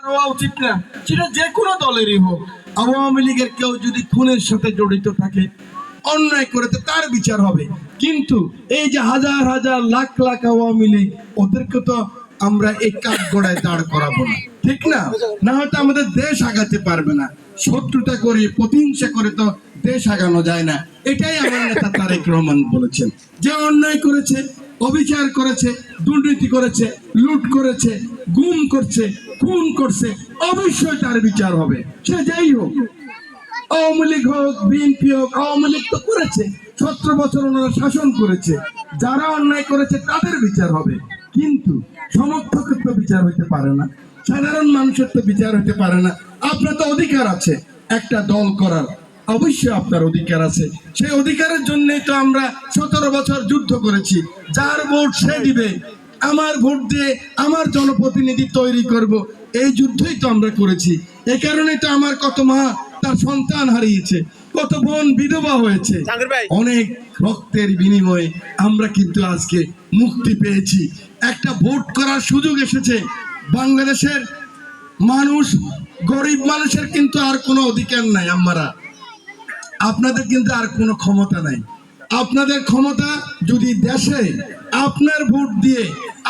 হওয়া উচিত না, সেটা যে কোনো দলেরই হোক। আওয়ামী লীগের কেউ যদি খুনের সাথে জড়িত থাকে, অন্যায় করে, তো তার বিচার হবে। কিন্তু এই যে হাজার হাজার লাখ লাখ আওয়ামী লীগ, ওদেরকে তো আমরা এই কাঠগড়ায় দাঁড় করাবো না, ঠিক না? না হয়তো আমাদের দেশ আগাতে পারবে না। শত্রুতা করে, প্রতিহিংসা করে তো দেশ আগানো যায় না। এটাই আমার নেতা তারেক রহমান বলেছেন, যে অন্যায় করেছে, অবিচার করেছে, দুর্নীতি করেছে, লুট করেছে, গুম করছে, খুন করছে, অবশ্যই তার বিচার হবে, সে যাই হোক। আওয়ামী লীগ হোক, বিএনপি হোক, আওয়ামী লীগ তো করেছে, 17 বছর ওনারা শাসন করেছে। যারা অন্যায় করেছে তাদের বিচার হবে, কিন্তু সমর্থকের তো বিচার হইতে পারে না, সাধারণ মানুষের তো বিচার হইতে পারে না। আপনার তো অধিকার আছে একটা দল করার, অবশ্যই আপনার অধিকার আছে। সেই অধিকারের জন্যই তো আমরা 17 বছর যুদ্ধ করেছি। যার ভোট সে দিবে, আমার ভোট দিয়ে আমার জনপ্রতিনিধি তৈরি করব, এই যুদ্ধই তো আমরা করেছি। এই কারণে তো আমার কত মা তার সন্তান হারিয়েছে, কত বোন বিধবা হয়েছে। অনেক রক্তের বিনিময়ে আমরা কিন্তু আজকে মুক্তি পেয়েছি, একটা ভোট করার সুযোগ এসেছে। বাংলাদেশের মানুষ, গরিব মানুষের কিন্তু আর কোনো অধিকার নাই। আমরা আপনাদের কিন্তু আর কোনো ক্ষমতা নাই। আপনাদের ক্ষমতা যদি দেশে আপনার ভোট দিয়ে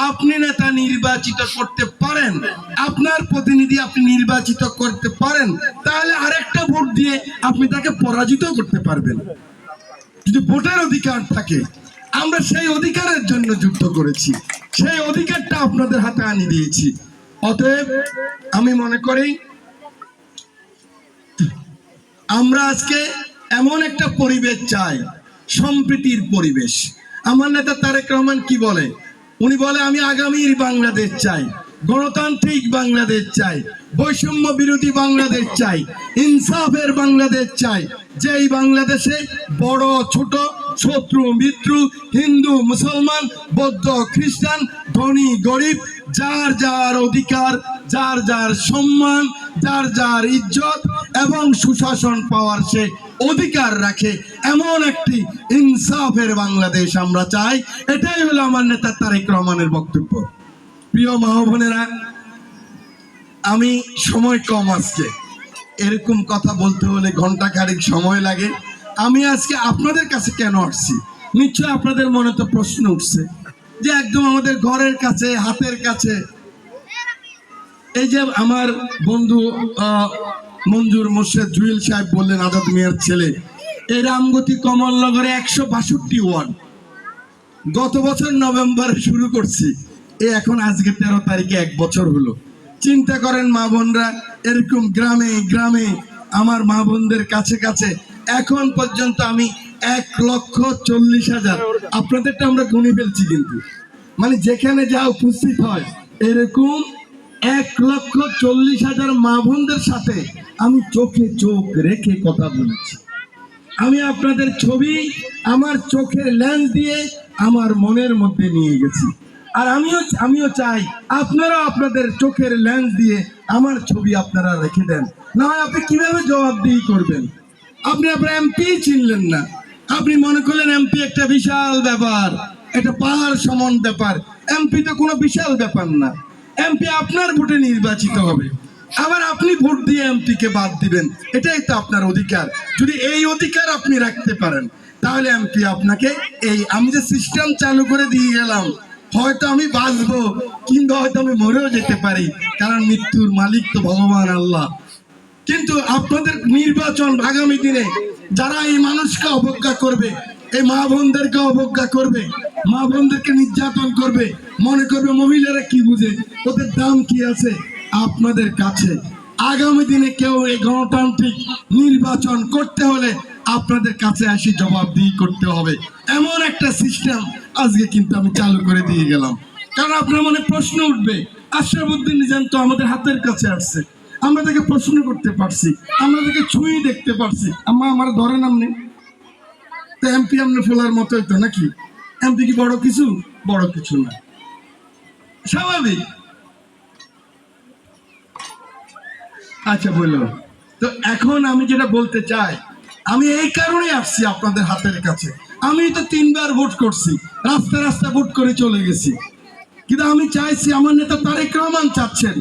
আপনি নেতা নির্বাচিত করতে পারেন, আপনার প্রতিনিধি আপনি নির্বাচিত করতে পারেন, তাহলে আরেকটা ভোট দিয়ে আপনি তাকে পরাজিত করতে পারবেন, যদি ভোটের অধিকার থাকে। আমরা সেই অধিকারের জন্য যুদ্ধ করেছি, সেই অধিকারটা আপনাদের হাতে আনি দিয়েছি। অতএব আমি মনে করি আমরা আজকে এমন একটা পরিবেশ চাই, সম্প্রীতির পরিবেশ। আমার নেতা তারেক রহমান কি বলে? উনি বলে আমি আগামীর বাংলাদেশ চাই, গণতান্ত্রিক বাংলাদেশ চাই, বৈষম্য বিরোধী বাংলাদেশ চাই, ইনসাফের বাংলাদেশ চাই, যেই বাংলাদেশে বড় ছোট, শত্রু মিত্র, হিন্দু মুসলমান, বৌদ্ধ খ্রিস্টান, ধনী গরিব, যার যার অধিকার, যার যার সম্মান, যার যার ইজ্জত এবং সুশাসন পাওয়ার সে অধিকার রাখে, এমন একটি ইনসাফের বাংলাদেশ আমরা চাই। এটাই হলো আমার নেতা তারেক রহমানের বক্তব্য। প্রিয় মা বোনেরা, আমি সময় কম, আজকে এরকম কথা বলতে হলে ঘন্টা খানেক সময় লাগে। আমি আজকে আপনাদের কাছে কেন আসছি, নিশ্চয় আপনাদের মনে তো প্রশ্ন উঠছে যে একদম আমাদের ঘরের কাছে, হাতের কাছে, এই যে আমার বন্ধু মঞ্জুর মোর্শেদ জুয়েল সাহেব বললেন, আজাদ মিয়ার ছেলে, এই রামগতি কমলনগরে 162 ওয়ার্ড, গত বছর নভেম্বরে শুরু করছি, এখন আজকে 13 তারিখে 1 বছর হলো। চিন্তা করেন মা বোনরা, এরকম গ্রামে গ্রামে আমার মা বোনদের কাছে কাছে এখন পর্যন্ত আমি 1,40,000, আপনাদেরটা আমরা গুনে ফেলছি, কিন্তু মানে যেখানে যা উপস্থিত হয় এরকম 1,40,000 মা বোনদের সাথে আমি চোখে চোখ রেখে কথা বলেছি। আমি আপনাদের ছবি আমার চোখের লেন্স দিয়ে আমার মনের মধ্যে নিয়ে গেছি। আর আমিও চাই আপনারা আপনাদের চোখের লেন্স দিয়ে আমার ছবি আপনারা রেখে দেন। না হয় আপনি কিভাবে জবাবদিহি করবেন? আপনি আপনার এমপি চিনলেন না, আপনি মনে করলেন এমপি একটা বিশাল ব্যাপার, একটা পাহাড় সমান ব্যাপার। এমপি তো কোনো বিশাল ব্যাপার না, এমপি আপনার ভোটে নির্বাচিত হবে, আবার আপনি ভোট দিয়ে এমপিকে বাদ দিবেন, এটাই তো আপনার অধিকার। যদি এই অধিকার আপনি রাখতে পারেন, তাহলে এমপি আপনাকে, এই আমি যে সিস্টেম চালু করে দিয়ে গেলাম, হয়তো আমি বাঁচবো কিংবা হয়তো আমি মরেও যেতে পারি, কারণ মৃত্যুর মালিক তো ভগবান আল্লাহ। কিন্তু আপনাদের নির্বাচন আগামী দিনে যারা এই মানুষকে অবজ্ঞা করবে, এই মা বোনদেরকে অবজ্ঞা করবে, মা বোনদেরকে নির্যাতন করবে, মনে করবে মহিলারা কি বুঝে, ওদের দাম কি আছে, আপনাদের কাছে আগামী দিনে কেউ এই গণতান্ত্রিক নির্বাচন করতে হলে আপনাদের কাছে আসি জবাবদিহি করতে হবে। এমন একটা সিস্টেম আজকে কিন্তু আমি চালু করে দিয়ে গেলাম। কারণ আপনার মনে প্রশ্ন উঠবে, আশরাফুদ্দিন নিজাম তো আমাদের হাতের কাছে আসছে, আমরা তাকে প্রশ্ন করতে পারছি, আমরা তাকে ছুঁয়ে দেখতে পারছি। আমার ধরে নাম নেই তো এমপি আপনি ফোলার মতোই তো নাকি? এমপি কি বড় কিছু? বড় কিছু না, স্বাভাবিক। আচ্ছা বললো তো, এখন আমি যেটা বলতে চাই, আমি এই কারণে আসছি আপনাদের হাতের কাছে। আমি তো 3 বার ভোট করছি, রাস্তা রাস্তা ভোট করে চলে গেছি, কিন্তু আমি চাইছি, আমার নেতা তারেক রহমান চাচ্ছেন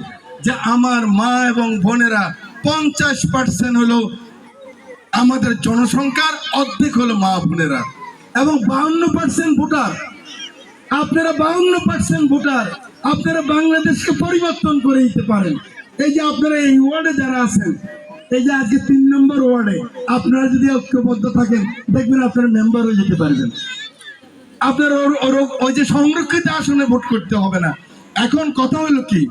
যে আমার মা এবং বোনেরা 50% হলো আমাদের জনসংখ্যার, অর্ধেক হলো মা বোনেরা, এবং 52% ভোটার। আপনারা 52% ভোটার, আপনারা বাংলাদেশকে পরিবর্তন করে দিতে পারেন। এই যে আপনারা এই ওয়ার্ডে যারা আছেন, এই যে আজকে 3 নম্বর ওয়ার্ডে আপনারা যদি ঐক্যবদ্ধ থাকেন, দেখবেন আপনারা মেম্বার হয়ে যেতে পারবেন। আপনার ওই যে সংরক্ষিত আসনে ভোট করতে হবে না। এখন কথা হলো কি,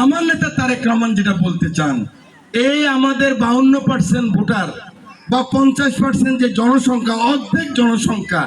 আমার নেতা তারেক রহমান যেটা বলতে চান, এই আমাদের 52% ভোটার বা 50% যে জনসংখ্যা, অর্ধেক জনসংখ্যা,